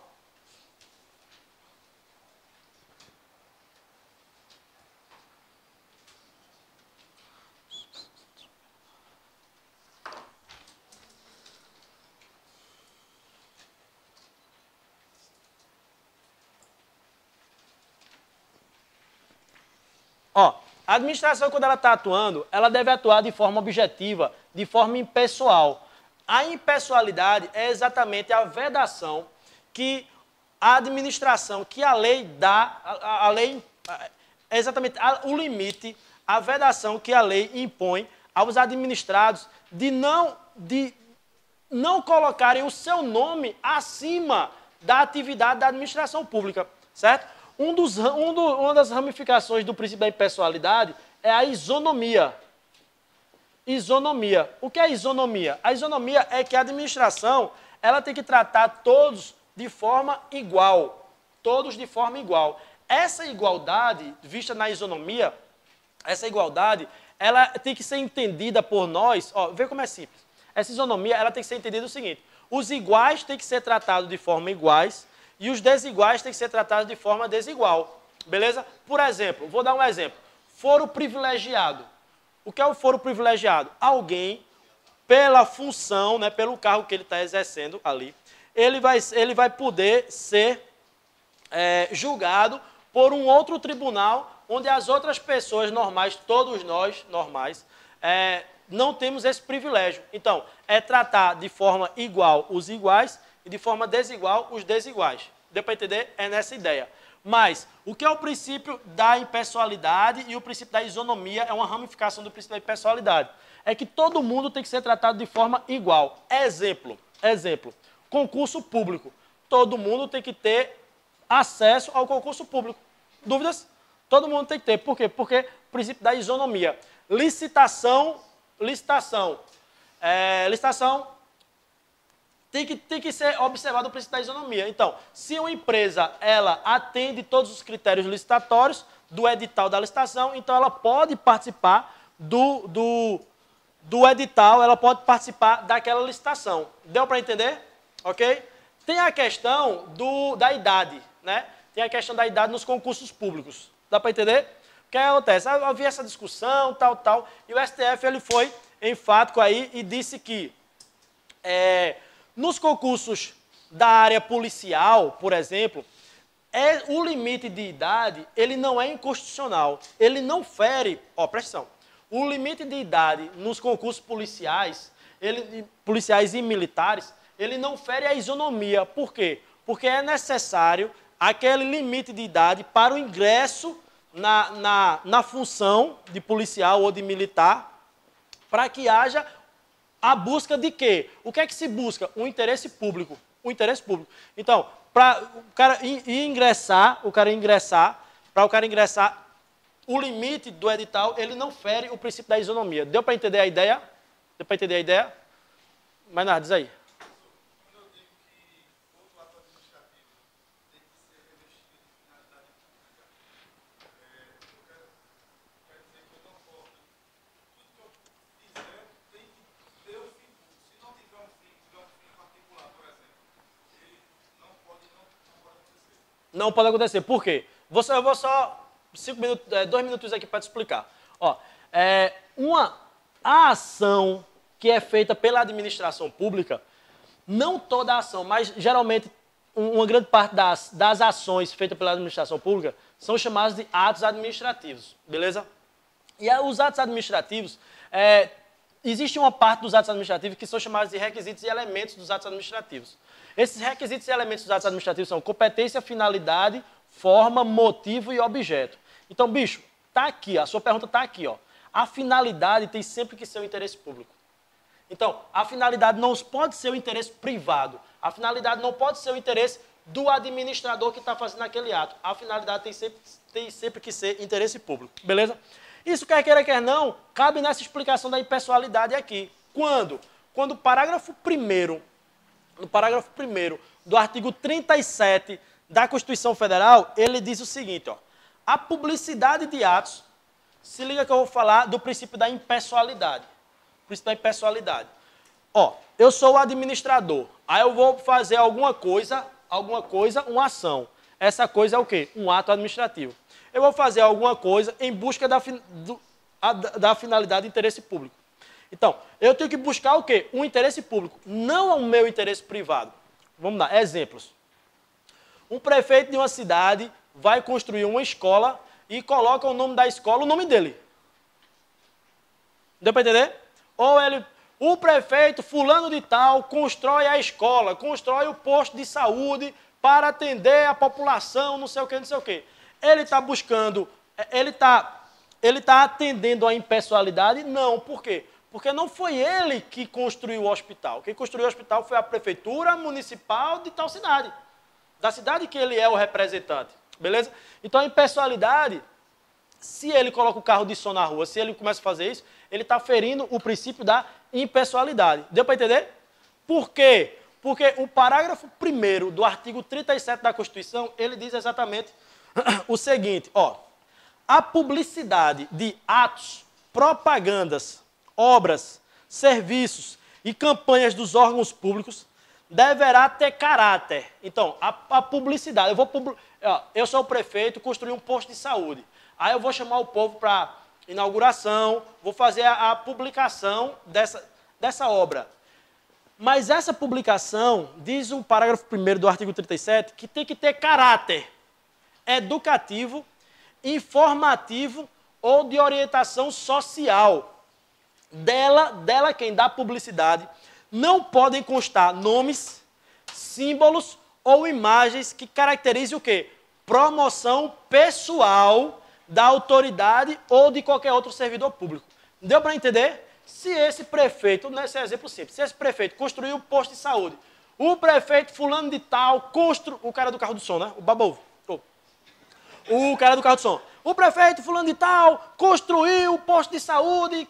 Ó, a administração, quando ela está atuando, ela deve atuar de forma objetiva, de forma impessoal. A impessoalidade é exatamente a vedação que a administração, que a lei dá, a lei é exatamente o limite, a vedação que a lei impõe aos administrados de não colocarem o seu nome acima da atividade da administração pública, certo? Uma das ramificações do princípio da impessoalidade é a isonomia. Isonomia. O que é isonomia? A isonomia é que a administração ela tem que tratar todos de forma igual. Todos de forma igual. Essa igualdade, vista na isonomia, essa igualdade, ela tem que ser entendida por nós. Ó, vê como é simples. Essa isonomia ela tem que ser entendida o seguinte: os iguais têm que ser tratados de forma iguais e os desiguais têm que ser tratados de forma desigual. Beleza? Por exemplo, vou dar um exemplo. Foro privilegiado. O que é o foro privilegiado? Alguém, pela função, né, pelo cargo que ele está exercendo ali, ele vai poder ser julgado por um outro tribunal, onde as outras pessoas normais, todos nós normais, não temos esse privilégio. Então, é tratar de forma igual os iguais e de forma desigual os desiguais. Deu para entender? É nessa ideia. Mas, o que é o princípio da impessoalidade e o princípio da isonomia é uma ramificação do princípio da impessoalidade. É que todo mundo tem que ser tratado de forma igual. Exemplo, concurso público. Todo mundo tem que ter acesso ao concurso público. Dúvidas? Todo mundo tem que ter. Por quê? Porque o princípio da isonomia. Licitação tem que ser observado o princípio da isonomia. Então, se uma empresa ela atende todos os critérios licitatórios do edital da licitação, então ela pode participar do edital, ela pode participar daquela licitação. Deu para entender? Ok? Tem a questão da idade, né? Tem a questão da idade nos concursos públicos. Dá para entender? O que acontece? Havia essa discussão, tal, e o STF ele foi enfático aí e disse que nos concursos da área policial, por exemplo, o limite de idade ele não é inconstitucional. Ele não fere, presta atenção, o limite de idade nos concursos policiais, policiais e militares, ele não fere a isonomia. Por quê? Porque é necessário aquele limite de idade para o ingresso na função de policial ou de militar, para que haja a busca de quê? O que é que se busca? O interesse público. O interesse público. Então, para o cara ingressar, o limite do edital, ele não fere o princípio da isonomia. Deu para entender a ideia? Deu para entender a ideia? Mas nada, diz aí. Quando eu digo que todo ato administrativo tem que ser revestido de finalidade Não pode acontecer. Por quê? Eu vou só 2 minutos aqui para te explicar. Ó, a ação que é feita pela administração pública, não toda a ação, mas geralmente uma grande parte das ações feitas pela administração pública são chamadas de atos administrativos, beleza? E os atos administrativos, existe uma parte dos atos administrativos que são chamados de requisitos e elementos dos atos administrativos. Esses requisitos e elementos dos atos administrativos são competência, finalidade, forma, motivo e objeto. Então, bicho, tá aqui, a sua pergunta está aqui, ó. A finalidade tem sempre que ser o interesse público. Então, a finalidade não pode ser o interesse privado. A finalidade não pode ser o interesse do administrador que está fazendo aquele ato. A finalidade tem sempre que ser interesse público. Beleza? Isso, quer queira, quer não, cabe nessa explicação da impessoalidade aqui. Quando? Quando o parágrafo 1º, no parágrafo 1º do artigo 37 da Constituição Federal, ele diz o seguinte, ó. A publicidade de atos, se liga que eu vou falar do princípio da impessoalidade. Princípio da impessoalidade. Ó, eu sou o administrador, aí eu vou fazer alguma coisa, uma ação. Essa coisa é o quê? Um ato administrativo. Eu vou fazer alguma coisa em busca da finalidade de interesse público. Então, eu tenho que buscar o quê? Um interesse público, não o meu interesse privado. Vamos lá, exemplos. Um prefeito de uma cidade vai construir uma escola e coloca o nome da escola, o nome dele. Deu para entender? Ou o prefeito fulano de tal constrói a escola, constrói o posto de saúde para atender a população, não sei o que, não sei o que. Ele está buscando, ele tá atendendo a impessoalidade? Não, por quê? Porque não foi ele que construiu o hospital. Quem construiu o hospital foi a prefeitura municipal de tal cidade. Da cidade que ele é o representante. Beleza? Então a impessoalidade, se ele coloca o carro de som na rua, se ele começa a fazer isso, ele está ferindo o princípio da impessoalidade. Deu para entender? Por quê? Porque o parágrafo 1º do artigo 37 da Constituição, ele diz exatamente o seguinte, ó. A publicidade de atos, propagandas, obras, serviços e campanhas dos órgãos públicos deverá ter caráter. Então, a publicidade, eu sou o prefeito, construí um posto de saúde. Aí eu vou chamar o povo para inauguração, vou fazer a publicação dessa obra. Mas essa publicação, diz o parágrafo 1º do artigo 37, que tem que ter caráter educativo, informativo ou de orientação social. Dela quem dá publicidade, não podem constar nomes, símbolos ou imagens que caracterizem o quê? Promoção pessoal da autoridade ou de qualquer outro servidor público. Deu para entender? Se esse prefeito, nesse exemplo simples, se esse prefeito construiu um posto de saúde, o prefeito fulano de tal o cara do carro do som, né? O Babovo. O cara do carro do som. O prefeito fulano de tal construiu o posto de saúde e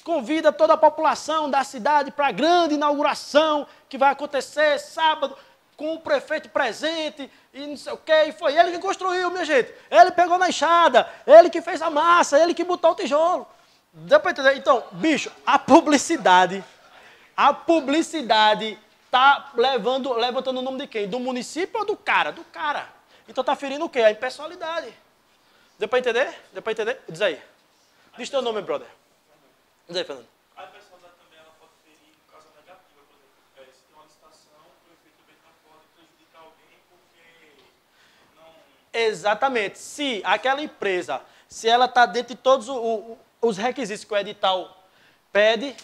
convida toda a população da cidade para a grande inauguração que vai acontecer sábado com o prefeito presente e não sei o quê. E foi ele que construiu, minha gente. Ele pegou na enxada, ele que fez a massa, ele que botou o tijolo. Deu para entender? Então, bicho, a publicidade tá levantando o nome de quem? Do município ou do cara? Do cara. Então tá ferindo o quê? A impessoalidade. Deu para entender? Deu para entender? Diz aí. Diz teu nome, brother. Diz aí, Fernando. A impessoalidade também ela pode ferir no caso negativa, por exemplo. Se tem uma licitação, o prefeito também não pode prejudicar alguém porque não... Exatamente. Se aquela empresa, se ela está dentro de todos os requisitos que o edital pede,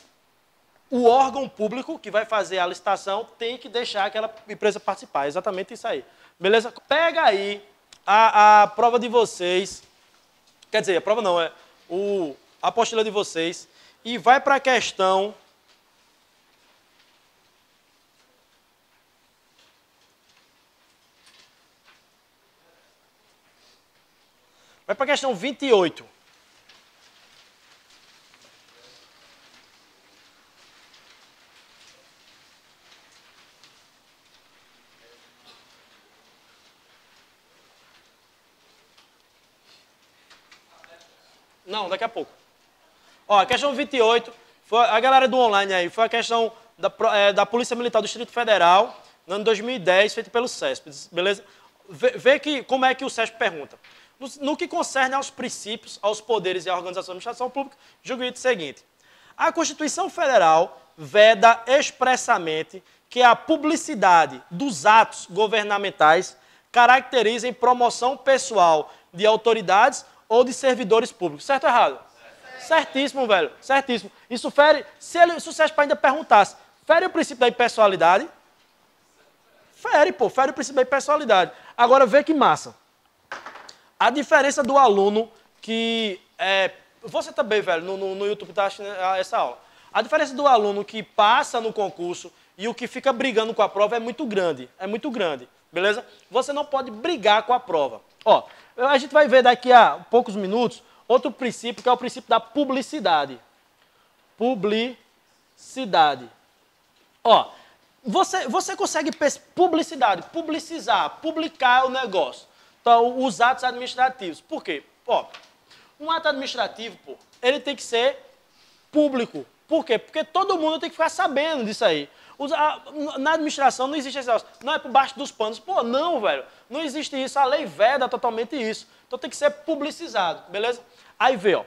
o órgão público que vai fazer a licitação tem que deixar aquela empresa participar. Exatamente isso aí. Beleza? Pega aí a prova de vocês, quer dizer, a prova não, a apostila de vocês, e vai para a questão... Vai para a questão 28. Não, daqui a pouco. Ó, a questão 28, foi a galera do online aí, foi a questão da Polícia Militar do Distrito Federal, no ano 2010, feita pelo CESP, beleza? vê que, como é que o SESP pergunta. No que concerne aos princípios, aos poderes e à organização da administração pública, julgo o seguinte. A Constituição Federal veda expressamente que a publicidade dos atos governamentais caracterizem promoção pessoal de autoridades ou de servidores públicos. Certo ou errado? Certíssimo, velho. Certíssimo. Isso fere, se o SESP ainda perguntasse, fere o princípio da impessoalidade? Fere, pô, fere o princípio da impessoalidade. Agora, vê que massa. A diferença do aluno que... você também, velho, no YouTube está assistindo essa aula. A diferença do aluno que passa no concurso e o que fica brigando com a prova é muito grande. É muito grande, beleza? Você não pode brigar com a prova. Ó, a gente vai ver daqui a poucos minutos outro princípio, que é o princípio da publicidade. Publicidade. Ó, você consegue publicidade, publicizar, publicar o negócio. Então, os atos administrativos. Por quê? Ó, um ato administrativo, pô, ele tem que ser público. Por quê? Porque todo mundo tem que ficar sabendo disso aí. Na administração não existe esse negócio. Não é por baixo dos panos. Pô, não, velho. Não existe isso. A lei veda totalmente isso. Então tem que ser publicizado, beleza? Aí vê, ó.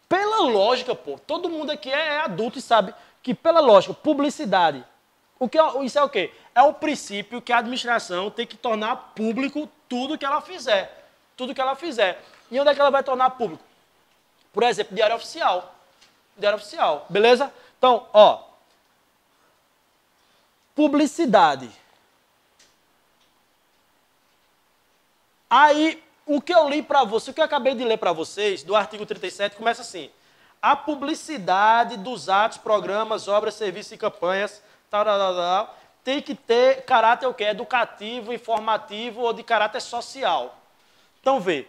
Pela lógica, pô, todo mundo aqui é adulto e sabe que pela lógica, publicidade, isso é o quê? É o princípio que a administração tem que tornar público tudo que ela fizer. Tudo que ela fizer. E onde é que ela vai tornar público? Por exemplo, diário oficial. Diário oficial, beleza? Então, ó. Publicidade. Aí, o que eu li para você, o que eu acabei de ler para vocês, do artigo 37, começa assim. A publicidade dos atos, programas, obras, serviços e campanhas, tem que ter caráter o quê? Educativo, informativo ou de caráter social. Então, vê.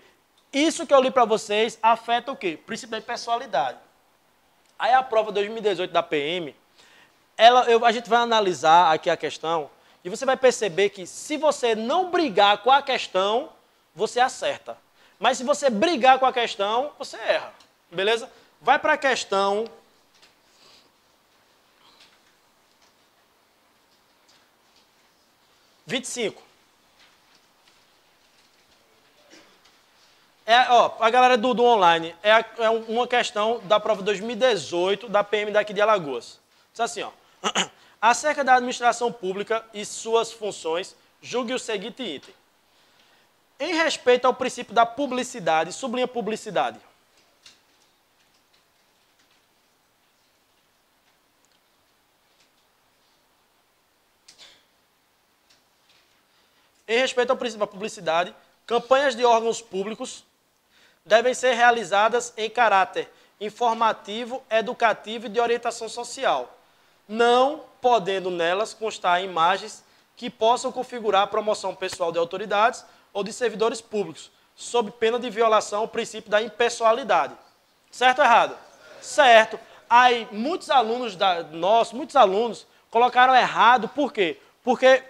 Isso que eu li para vocês afeta o quê? Princípio da impessoalidade. Aí a prova 2018 da PM, a gente vai analisar aqui a questão e você vai perceber que se você não brigar com a questão, você acerta. Mas se você brigar com a questão, você erra. Beleza? Vai para a questão 25. A galera do online, é uma questão da prova 2018 da PM daqui de Alagoas. Diz assim, ó. Acerca da administração pública e suas funções, julgue o seguinte item. Em respeito ao princípio da publicidade, sublinha publicidade. Em respeito ao princípio da publicidade, campanhas de órgãos públicos devem ser realizadas em caráter informativo, educativo e de orientação social, não podendo nelas constar imagens que possam configurar a promoção pessoal de autoridades ou de servidores públicos, sob pena de violação ao princípio da impessoalidade. Certo ou errado? Certo. Aí, muitos alunos colocaram errado, por quê? Porque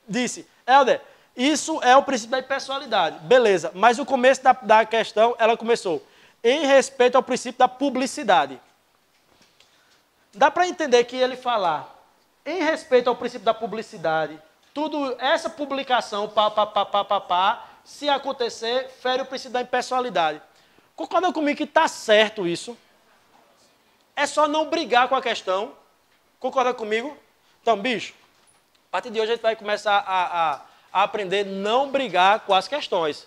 disse, Helder, isso é o princípio da impessoalidade. Beleza, mas o começo da questão, ela começou em respeito ao princípio da publicidade. Dá para entender que ele falar em respeito ao princípio da publicidade, essa publicação, se acontecer, fere o princípio da impessoalidade. Concorda comigo que está certo isso? É só não brigar com a questão. Concorda comigo? Então, bicho, a partir de hoje a gente vai começar a aprender a não brigar com as questões.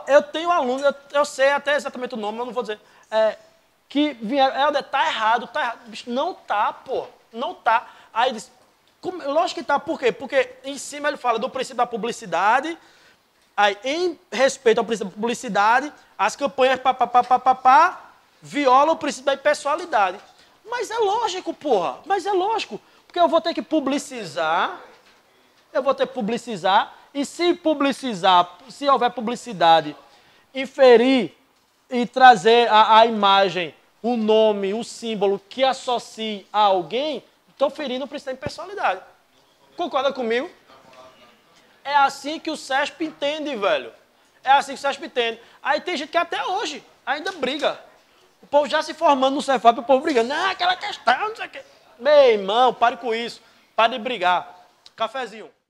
Eu tenho alunos, eu sei até exatamente o nome, mas não vou dizer, que vieram, Helder, tá errado. Bicho, não tá, pô, não tá. Aí diz, lógico que tá, por quê? Porque em cima ele fala do princípio da publicidade, aí em respeito ao princípio da publicidade, as campanhas violam o princípio da impessoalidade. Mas é lógico, porra, mas é lógico, porque eu vou ter que publicizar, e se houver publicidade, inferir e trazer a imagem, o nome, o símbolo que associe a alguém, estou ferindo o princípio da impessoalidade. Concorda comigo? É assim que o SESP entende, velho. É assim que o SESP entende. Aí tem gente que até hoje ainda briga. O povo já se formando no Cefap, o povo brigando. Não, aquela questão, não sei o quê. Meu irmão, pare com isso. Pare de brigar. Cafezinho.